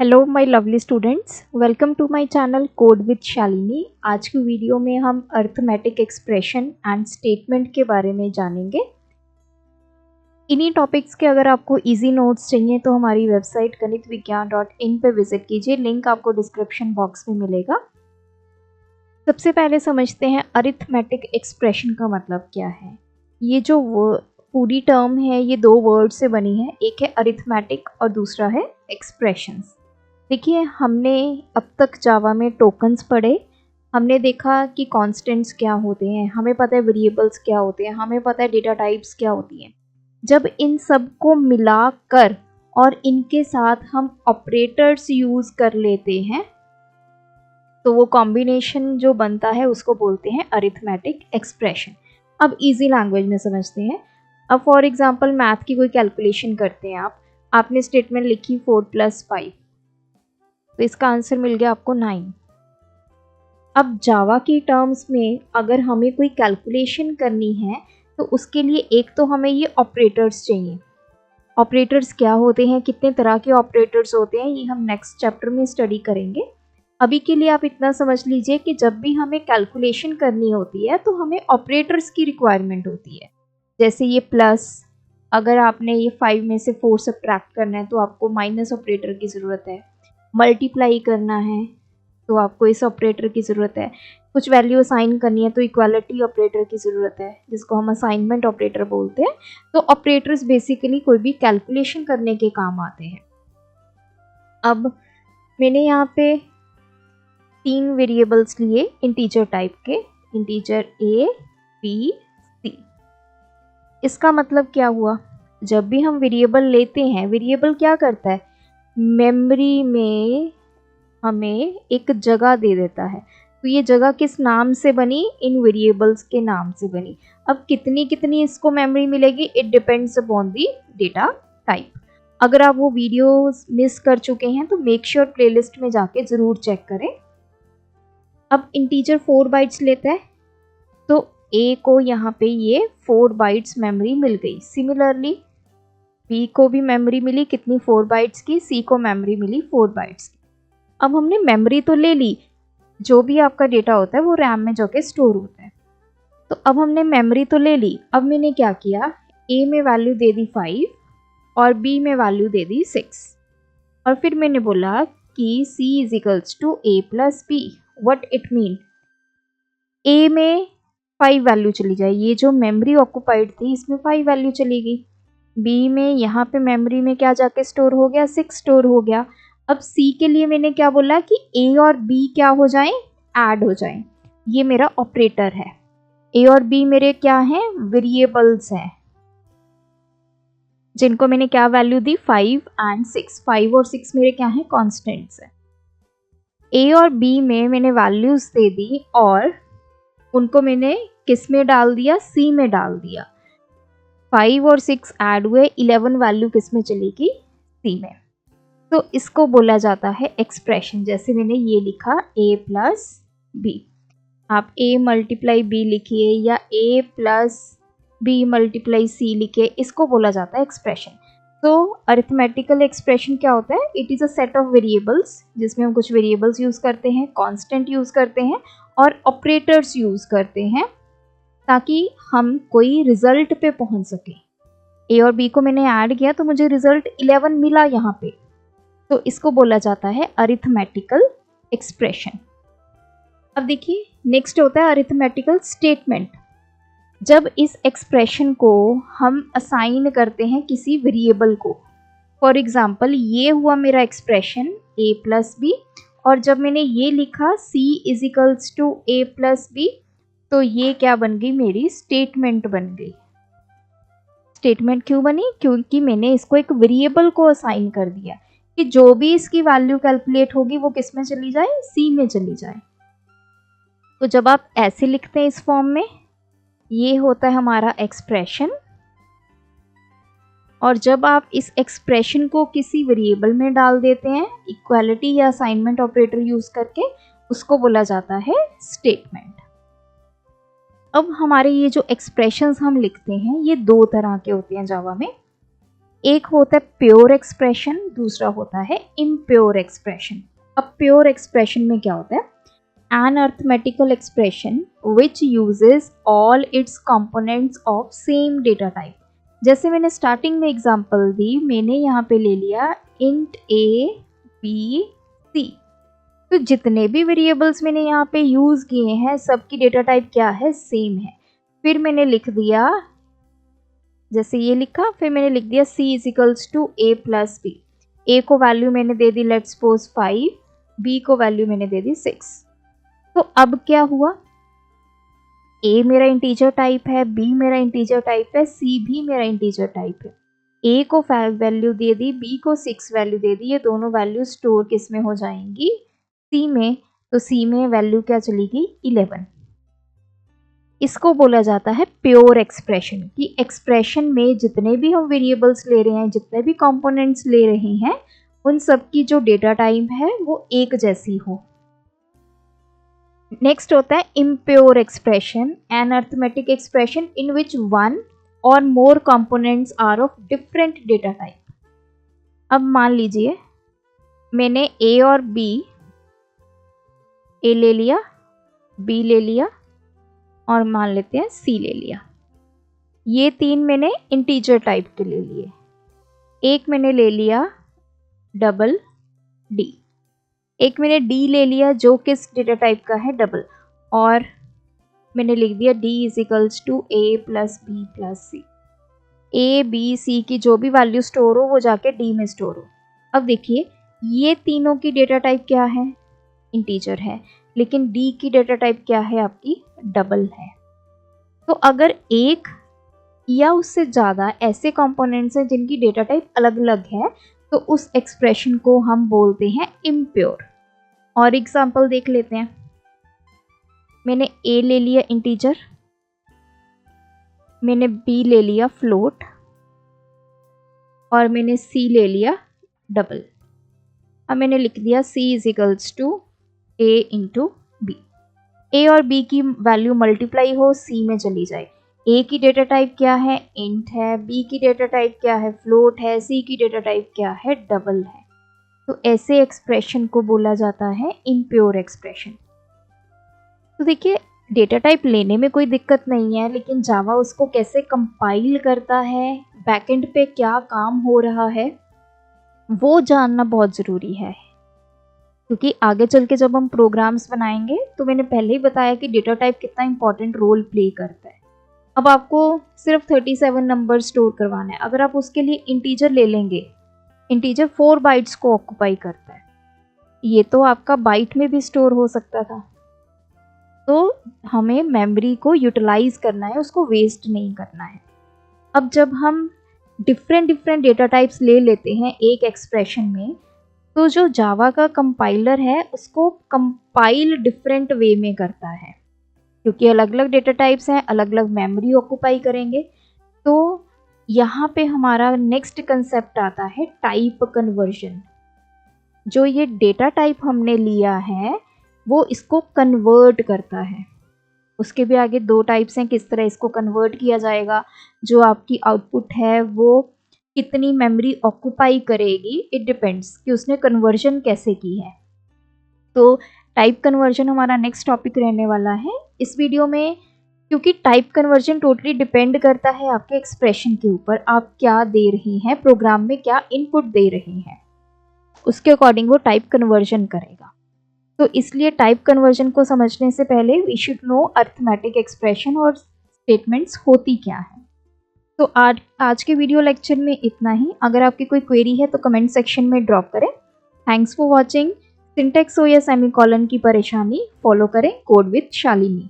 Hello my lovely students, welcome to my channel code with Shalini. आज की video में हम अरिथमेटिक एक्सप्रेशन एंड स्टेटमेंट के बारे में जानेंगे। इन्हीं टॉपिक्स के अगर आपको इजी नोट्स चाहिए तो हमारी वेबसाइट ganitvigyaan.in पे विजिट कीजिए, लिंक आपको डिस्क्रिप्शन बॉक्स में मिलेगा। सबसे पहले समझते हैं अरिथमेटिक एक्सप्रेशन का मतलब क्या है। ये जो पूरी टर्म है ये दो वर्ड से बनी है, एक है अरिथमेटिक और दूसरा है एक्सप्रेशंस। देखिए, हमने अब तक जावा में टोकन्स पढ़े, हमने देखा कि कॉन्स्टेंट्स क्या होते हैं, हमें पता है वेरिएबल्स क्या होते हैं, हमें पता है डेटा टाइप्स क्या होती हैं। जब इन सब को मिलाकर और इनके साथ हम ऑपरेटर्स यूज़ कर लेते हैं तो वो कॉम्बिनेशन जो बनता है उसको बोलते हैं अरिथमेटिक एक्सप्रेशन। अब इजी लैंग्वेज में समझते हैं। अब फॉर एग्जांपल मैथ की कोई कैलकुलेशन करते हैं आपने स्टेटमेंट लिखी 4 + 5, तो इसका आंसर मिल गया आपको 9। अब जावा की टर्म्स में अगर हमें कोई कैलकुलेशन करनी है तो उसके लिए एक तो हमें ये ऑपरेटर्स चाहिए। ऑपरेटर्स क्या होते हैं, कितने तरह के ऑपरेटर्स होते हैं, ये हम नेक्स्ट चैप्टर में स्टडी करेंगे। अभी के लिए आप इतना समझ लीजिए कि जब भी हमें कैलकुलेशन करनी होती है तो हमें ऑपरेटर्स की रिक्वायरमेंट होती है। जैसे ये प्लस, अगर आपने ये 5 में से 4 सब्ट्रैक्ट करना है तो आपको माइनस ऑपरेटर की ज़रूरत है। मल्टीप्लाई करना है तो आपको इस ऑपरेटर की ज़रूरत है। कुछ वैल्यू असाइन करनी है तो इक्वालिटी ऑपरेटर की ज़रूरत है, जिसको हम असाइनमेंट ऑपरेटर बोलते हैं। तो ऑपरेटर्स बेसिकली कोई भी कैलकुलेशन करने के काम आते हैं। अब मैंने यहाँ पे 3 वेरिएबल्स लिए इंटीजर टाइप के, इंटीजर a, b, c। इसका मतलब क्या हुआ, जब भी हम वेरिएबल लेते हैं, वेरिएबल क्या करता है, मेमोरी में हमें एक जगह दे देता है। तो ये जगह किस नाम से बनी, इन वेरिएबल्स के नाम से बनी। अब कितनी कितनी इसको मेमोरी मिलेगी, it depends upon the data type. अगर आप वो वीडियोस मिस कर चुके हैं तो मेक श्योर प्लेलिस्ट में जाके ज़रूर चेक करें। अब इंटीजर 4 बाइट्स लेता है तो a को यहाँ पे ये 4 बाइट्स मेमोरी मिल गई। सिमिलरली b को भी मेमोरी मिली, कितनी, 4 बाइट्स की। c को मेमोरी मिली 4 बाइट्स की। अब हमने मेमोरी तो ले ली, जो भी आपका डेटा होता है वो रैम में जाके स्टोर होता है। तो अब हमने मेमोरी तो ले ली, अब मैंने क्या किया, a में वैल्यू दे दी 5 और b में वैल्यू दे दी 6। और फिर मैंने बोला कि c = a + b। What it mean, a में 5 वैल्यू चली जाए, ये जो मेमोरी ऑक्यूपाइड थी इसमें 5 वैल्यू चली गई। b में यहाँ पे मेमोरी में क्या जाके स्टोर हो गया, 6 स्टोर हो गया। अब c के लिए मैंने क्या बोला कि a और b क्या हो जाएं, ऐड हो जाएं। ये मेरा ऑपरेटर है। a और b मेरे क्या हैं, वेरिएबल्स हैं, जिनको मैंने क्या वैल्यू दी, 5 एंड 6। 5 और 6 मेरे क्या हैं, कॉन्स्टेंट्स हैं। a और b में मैंने वैल्यूज दे दी और उनको मैंने किस में डाल दिया, c में डाल दिया। 5 और 6 ऐड हुए, 11 वैल्यू किस में चलेगी, c में। तो इसको बोला जाता है एक्सप्रेशन। जैसे मैंने ये लिखा a + b, आप a × b लिखिए या a + b × c लिखिए, इसको बोला जाता है एक्सप्रेशन। तो अरिथमेटिकल एक्सप्रेशन क्या होता है, it is a set of variables, जिसमें हम कुछ वेरिएबल्स यूज़ करते हैं, कांस्टेंट यूज़ करते हैं और ऑपरेटर्स यूज़ करते हैं ताकि हम कोई रिजल्ट पे पहुंच सके। a और b को मैंने ऐड किया तो मुझे रिजल्ट 11 मिला यहाँ पे, तो इसको बोला जाता है अरिथमेटिकल एक्सप्रेशन। अब देखिए, नेक्स्ट होता है अरिथमेटिकल स्टेटमेंट। जब इस एक्सप्रेशन को हम असाइन करते हैं किसी वेरिएबल को, फॉर एग्जांपल ये हुआ मेरा एक्सप्रेशन a + b, और जब मैंने ये लिखा c = a + b, तो ये क्या बन गई, मेरी स्टेटमेंट बन गई। स्टेटमेंट क्यों बनी, क्योंकि मैंने इसको एक वेरिएबल को असाइन कर दिया कि जो भी इसकी वैल्यू कैलकुलेट होगी वो किस में चली जाए, c में चली जाए। तो जब आप ऐसे लिखते हैं इस फॉर्म में, ये होता है हमारा एक्सप्रेशन। और जब आप इस एक्सप्रेशन को किसी वेरिएबल में डाल देते हैं इक्वालिटी या असाइनमेंट ऑपरेटर यूज करके, उसको बोला जाता है स्टेटमेंट। अब हमारे ये जो एक्सप्रेशंस हम लिखते हैं ये 2 तरह के होते हैं जावा में। एक होता है प्योर एक्सप्रेशन, दूसरा होता है इम्प्योर एक्सप्रेशन। अब प्योर एक्सप्रेशन में क्या होता है? An arithmetical expression which uses all its components of same data type। जैसे मैंने स्टार्टिंग में एग्जांपल दी, मैंने यहाँ पे ले लिया int a b c, तो जितने भी वेरिएबल्स मैंने यहाँ पे यूज किए हैं सबकी डेटा टाइप क्या है? सेम है। फिर मैंने लिख दिया, जैसे ये लिखा, फिर मैंने लिख दिया c is equals to a plus B. a को वैल्यू मैंने दे दी लेट्स सपोज 5, b को वैल्यू मैंने दे दी 6। तो अब क्या हुआ? a मेरा इंटीजर टाइप है, b मेरा इंटीजर टाइप है, c भी मेरा इंटीजर टाइप है। a को 5 वैल्यू दे दी, b को 6 वैल्यू दे दी, ये दोनों वैल्यू स्टोर किस में हो जाएंगी? c में। तो c में वैल्यू क्या चलेगी? 11। इसको बोला जाता है प्योर एक्सप्रेशन, कि एक्सप्रेशन में जितने भी हम वेरिएबल्स ले रहे हैं, जितने भी कंपोनेंट्स ले रहे हैं, उन सब की जो डेटा टाइप है वो एक जैसी हो। नेक्स्ट होता है impure expression, an arithmetic expression in which one or more components are of different data type. अब मान लीजिए मैंने ए और बी, ए ले लिया, बी ले लिया और मान लेते हैं सी ले लिया। ये तीन मैंने इंटीजर टाइप के ले लिए। एक मैंने ले लिया डबल डी, एक मैंने डी ले लिया जो किस डेटा टाइप का है? डबल, और मैंने लिख दिया D is equals to A plus B plus C. A B C की जो भी वैल्यू स्टोर हो वो जाके डी में स्टोर हो। अब देखिए ये तीनों की डेटा टाइप क्या है? इंटीजर है, लेकिन डी की डेटा टाइप क्या है? आपकी डबल है। तो अगर एक या उससे ज़्यादा ऐसे कंपोनेंट्स हैं जिनकी डेटा टाइप अलग अलग है, तो उस एक्सप्रेशन को हम बोलते हैं इम्प्योर। और एग्जाम्पल देख लेते हैं। मैंने a ले लिया इंटीजर, मैंने b ले लिया फ्लोट, और मैंने c ले लिया डबल। अब मैंने लिख दिया c is equals to a into B. a और b की वैल्यू मल्टीप्लाई हो c में चली जाए। a की डेटा टाइप क्या है? इंट है, b की डेटा टाइप क्या है? फ्लोट है, c की डेटा टाइप क्या है? डबल है। तो ऐसे एक्सप्रेशन को बोला जाता है इम्प्योर एक्सप्रेशन। तो देखिए डेटा टाइप लेने में कोई दिक्कत नहीं है, लेकिन जावा उसको कैसे कंपाइल करता है, बैकएंड पे क्या काम हो रहा है, वो जानना बहुत ज़रूरी है। क्योंकि आगे चल के जब हम प्रोग्राम्स बनाएंगे, तो मैंने पहले ही बताया कि डेटा टाइप कितना इंपॉर्टेंट रोल प्ले करता है। अब आपको सिर्फ 37 नंबर स्टोर करवाना है, अगर आप उसके लिए इंटीजर ले लेंगे, इंटीजर 4 बाइट्स को ऑक्यूपाई करता है, ये तो आपका बाइट में भी स्टोर हो सकता था। तो हमें मेमोरी को यूटिलाइज करना है, उसको वेस्ट नहीं करना है। अब जब हम डिफरेंट डेटा टाइप्स ले लेते हैं एक एक्सप्रेशन में, तो जो जावा का कंपाइलर है उसको कंपाइल डिफरेंट वे में करता है, क्योंकि अलग अलग डेटा टाइप्स हैं, अलग अलग मेमोरी ऑक्यूपाई करेंगे। तो यहाँ पे हमारा नेक्स्ट कंसेप्ट आता है टाइप कन्वर्जन। जो ये डेटा टाइप हमने लिया है वो इसको कन्वर्ट करता है। उसके भी आगे 2 टाइप्स हैं, किस तरह इसको कन्वर्ट किया जाएगा। जो आपकी आउटपुट है वो कितनी मेमोरी ऑक्यूपाई करेगी, इट डिपेंड्स कि उसने कन्वर्जन कैसे की है। तो टाइप कन्वर्जन हमारा नेक्स्ट टॉपिक रहने वाला है इस वीडियो में, क्योंकि टाइप कन्वर्जन टोटली डिपेंड करता है आपके एक्सप्रेशन के ऊपर, आप क्या दे रही हैं प्रोग्राम में, क्या इनपुट दे रही हैं, उसके अकॉर्डिंग वो टाइप कन्वर्जन करेगा। तो इसलिए टाइप कन्वर्जन को समझने से पहले we should know arithmetic expression और स्टेटमेंट्स होती क्या है। तो आज के वीडियो लेक्चर में इतना ही। अगर आपकी कोई क्वेरी है तो कमेंट सेक्शन में ड्रॉप करें। Thanks for watching. सिंटेक्स हो या सेमीकोलन की परेशानी, फॉलो करें कोड विद शालिनी।